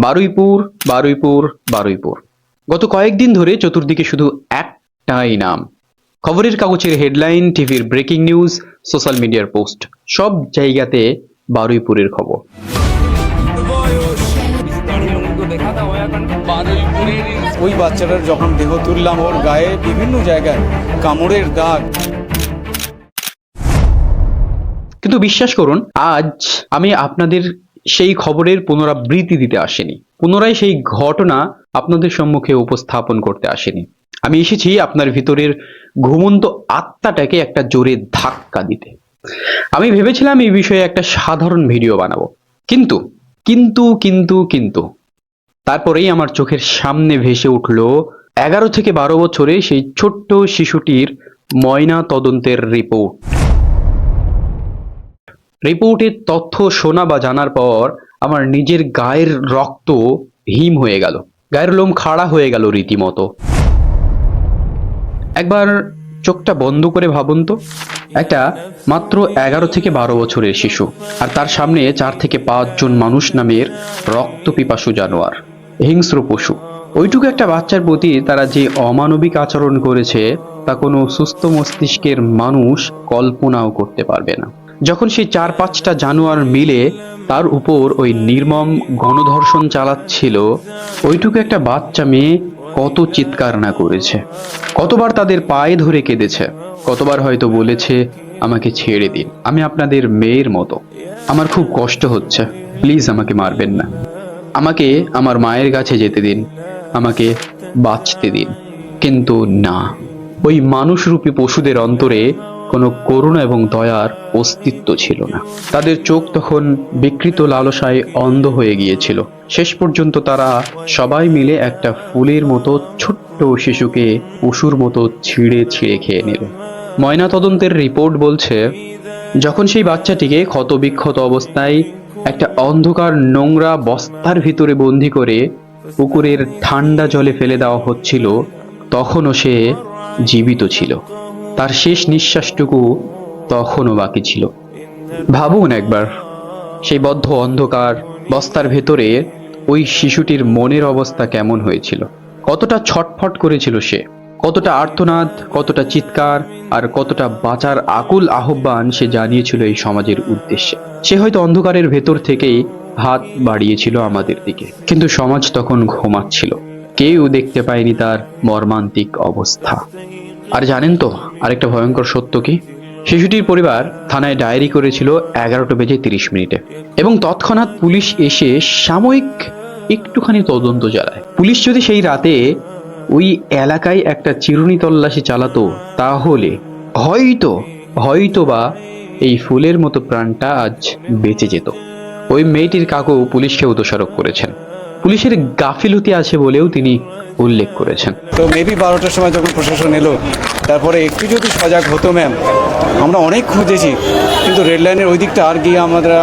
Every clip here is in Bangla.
বারুইপুর, বারুইপুর, বারুইপুর। গত কয়েকদিন ধরে চতুর্দিকে শুধু একটাই নাম। খবরের কাগজের হেডলাইন, টিভির ব্রেকিং নিউজ, সোশ্যাল মিডিয়ার পোস্ট, সব জায়গাতে বারুইপুরের খবর। ওই বাচ্চাটার যখন দেহ তুললাম, ওর গায়ে বিভিন্ন জায়গায় কামড়ের দাগ। কিন্তু বিশ্বাস করুন, আজ আমি আপনাদের সেই খবরের পুনরাবৃত্তি দিতে আসিনি, পুনরায় সেই ঘটনা আপনাদের সম্মুখে উপস্থাপন করতে আসিনি। আমি এসেছি আপনার ভিতরের ঘুমন্ত আত্মাটাকে একটা জোরে ধাক্কা দিতে। আমি ভেবেছিলাম এই বিষয়ে একটা সাধারণ ভিডিও বানাবো, কিন্তু কিন্তু কিন্তু কিন্তু তারপরেই আমার চোখের সামনে ভেসে উঠল 11 থেকে 12 বছরে সেই ছোট্ট শিশুটির ময়না তদন্তের রিপোর্ট। রিপোর্টের তথ্য শোনা বা জানার পর আমার নিজের গায়ের রক্ত হিম হয়ে গেল, গায়ের লোম খাড়া হয়ে গেল রীতিমতো। একবার চোখটা বন্ধ করে ভাবুন তো, একটা মাত্র 11 থেকে 12 বছরের শিশু, আর তার সামনে 4 থেকে 5 জন মানুষ নামের রক্ত পিপাসু জানোয়ার, হিংস্র পশু। ওইটুকু একটা বাচ্চার প্রতি তারা যে অমানবিক আচরণ করেছে তা কোনো সুস্থ মস্তিষ্কের মানুষ কল্পনাও করতে পারবে না। যখন সেই 4-5টা জানোয়ার মিলে তার উপর ওই নির্মম গণধর্ষণ চালাচ্ছিল, ওইটুকু একটা বাচ্চা মেয়ে কত চিৎকার না করেছে, কতবার তাদের পায়ে ধরে কেঁদেছে, কতবার হয়তো বলেছে আমাকে ছেড়ে দিন, আমি আপনাদের মেয়ের মতো, আমার খুব কষ্ট হচ্ছে, প্লিজ আমাকে মারবেন না, আমাকে আমার মায়ের কাছে যেতে দিন, আমাকে বাঁচতে দিন। কিন্তু না, ওই মানুষরূপী পশুদের অন্তরে কোনো করুণা এবং দয়ার অস্তিত্ব ছিল না। তাদের চোখ তখন বিকৃত লালসায় অন্ধ হয়ে গিয়েছিল। শেষ পর্যন্ত তারা সবাই মিলে একটা ফুলের মতো ছোট্ট শিশুকে পশুর মতো ছিঁড়ে ছিঁড়ে খেয়ে নিল। ময়নাতদন্তের রিপোর্ট বলছে, যখন সেই বাচ্চাটিকে ক্ষতবিক্ষত অবস্থায় একটা অন্ধকার নোংরা বস্তার ভিতরে বন্দি করে পুকুরের ঠান্ডা জলে ফেলে দেওয়া হচ্ছিল, তখনও সে জীবিত ছিল, তার শেষ নিঃশ্বাসটুকু তখনও বাকি ছিল। ভাবুন একবার, সেই বদ্ধ অন্ধকার বস্তার ভেতরে ওই শিশুটির মনের অবস্থা কেমন হয়েছিল, কতটা ছটফট করেছিল সে, কতটা আর্তনাদ, কতটা চিৎকার, আর কতটা বাঁচার আকুল আহ্বান সে জানিয়েছিল এই সমাজের উদ্দেশ্যে। সে হয়তো অন্ধকারের ভেতর থেকেই হাত বাড়িয়েছিল আমাদের দিকে, কিন্তু সমাজ তখন ঘুমাচ্ছিল, কেউ দেখতে পায়নি তার মর্মান্তিক অবস্থা। আর জানেন তো আরেকটা ভয়ঙ্কর সত্য কি? শিশুটির পরিবার থানায় ডায়েরি করেছিল 11:30 এবং তৎক্ষণাৎ পুলিশ এসে সাময়িক একটুখানি তদন্ত চালায়। পুলিশ যদি সেই রাতে ওই এলাকায় একটা চিরুনি তল্লাশি চালাতো, তাহলে হয়তো হয়তো বা এই ফুলের মতো প্রাণটা আজ বেঁচে যেত। ওই মেয়েটির কাকু পুলিশকেও দোষারোপ করেছেন, পুলিশের গাফিলতি আছে বলেও তিনি উল্লেখ করেছেন। তো মেবি 12টার সময় যখন প্রশাসন এলো, তারপরে একটু যদি সজাগ হতো ম্যাম, আমরা অনেক খুঁজেছি, কিন্তু রেড লাইনের ওই দিকটা আর গিয়ে আমরা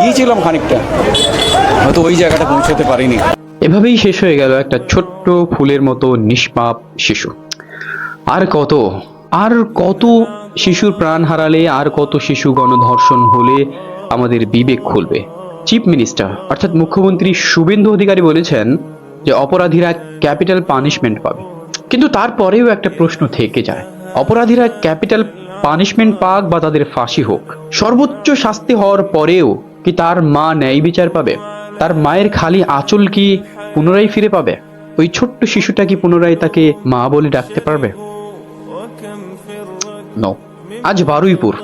গিয়েছিলাম খানিকটা, হয়তো ওই জায়গাটা পৌঁছতে পারিনি। এভাবেই শেষ হয়ে গেল একটা ছোট্ট ফুলের মতো নিষ্পাপ শিশু। আর কত আর কত শিশুর প্রাণ হারালে, আর কত শিশু গণধর্ষণ হলে আমাদের বিবেক খুলবে। চিফ মিনিস্টার অর্থাৎ মুখ্যমন্ত্রী শুভেন্দু অধিকারী বলেছেন যে অপরাধীরা ক্যাপিটাল পানিশমেন্ট পাবে, কিন্তু তারপরেও একটা প্রশ্ন থেকে যায়, অপরাধীরা ক্যাপিটাল পানিশমেন্ট পাক বা তাদের ফাঁসি হোক, সর্বোচ্চ শাস্তি হওয়ার পরেও কি তার মা ন্যায় বিচার পাবে? তার মায়ের খালি আঁচল কি পুনরায় ফিরে পাবে? ওই ছোট্ট শিশুটা কি পুনরায় তাকে মা বলে ডাকতে পারবে? নো। আজ বারুইপুর,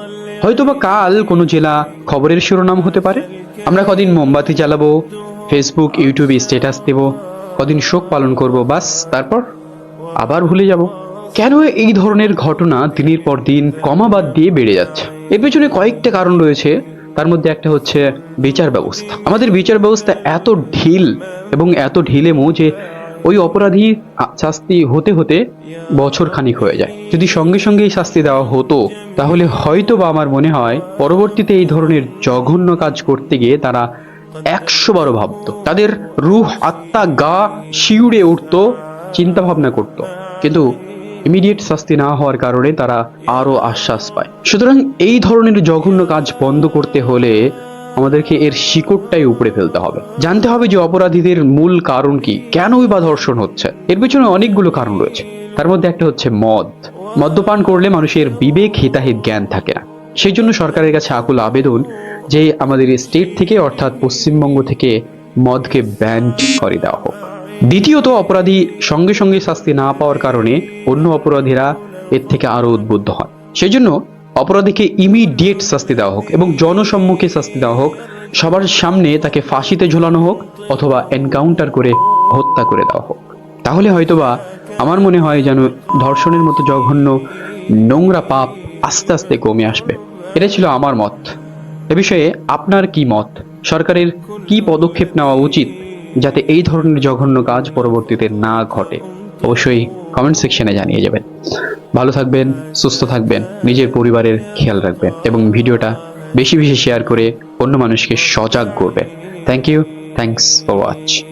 হয়তোবা কাল কোনো জেলা খবরের শিরোনাম হতে পারে। আমরা কদিন মোমবাতি জ্বালাবো, ফেসবুক ইউটিউবে স্ট্যাটাস দেব, কদিন শোক পালন করব, বাস তারপর আবার ভুলে যাব। কেন এই ধরনের ঘটনা দিনের পর দিন কমা বাদ দিয়ে বেড়ে যাচ্ছে? এর পেছনে কয়েকটা কারণ রয়েছে। তার মধ্যে একটা হচ্ছে বিচার ব্যবস্থা। আমাদের বিচার ব্যবস্থা এত ঢিল এবং এত ঢিলেমো যে ওই অপরাধী শাস্তি হতে হতে বছর খানিক হয়ে যায়। যদি সঙ্গে সঙ্গে এই শাস্তি দেওয়া হতো, তাহলে হয়তো বা আমার মনে হয় পরবর্তীতে এই ধরনের জঘন্য কাজ করতে গিয়ে তারা 100 বার ভাবতো, তাদের রুহ আত্মা গা শিউরে উঠতো, চিন্তা ভাবনা করত। কিন্তু ইমিডিয়েট শাস্তি না হওয়ার কারণে তারা আরো আশ্বাস পায়। সুতরাং এই ধরনের জঘন্য কাজ বন্ধ করতে হলে আমাদেরকে এর শিকড়টাই উপড়ে ফেলতে হবে। জানতে হবে যে অপরাধীদের মূল কারণ কি, কেনই বা ধর্ষণ হচ্ছে। এর পেছনে অনেকগুলো কারণ রয়েছে। তার মধ্যে একটা হচ্ছে মদ। মদ্যপান করলে মানুষের বিবেক হিতাহিত জ্ঞান থাকে না। সেই জন্য সরকারের কাছে আকুল আবেদন যে আমাদের স্টেট থেকে অর্থাৎ পশ্চিমবঙ্গ থেকে মদকে ব্যান করে দেওয়া হোক। দ্বিতীয়ত, অপরাধী সঙ্গে সঙ্গে শাস্তি না পাওয়ার কারণে অন্য অপরাধীরা এর থেকে আরো উদ্বুদ্ধ হয়। সেই জন্য অপরাধীকে ইমিডিয়েট শাস্তি দেওয়া হোক এবং জনসম্মুখে শাস্তি দেওয়া হোক। সবার সামনে তাকে ফাঁসিতে ঝোলানো হোক অথবা এনকাউন্টার করে হত্যা করে দেওয়া হোক। তাহলে হয়তোবা আমার মনে হয় যেন ধর্ষণের মতো জঘন্য নোংরা পাপ আস্তে আস্তে কমে আসবে। এটা ছিল আমার মত। এ বিষয়ে আপনার কি মত? সরকারের কি পদক্ষেপ নেওয়া উচিত যাতে এই ধরনের জঘন্য কাজ পরবর্তীতে না ঘটে? অবশ্যই কমেন্ট সেকশনে জানিয়ে যাবেন। ভালো থাকবেন, সুস্থ থাকবেন, নিজের পরিবারের খেয়াল রাখবেন এবং ভিডিওটা বেশি বেশি শেয়ার করে অন্য মানুষকে সজাগ করবেন। Thank you, thanks for watch.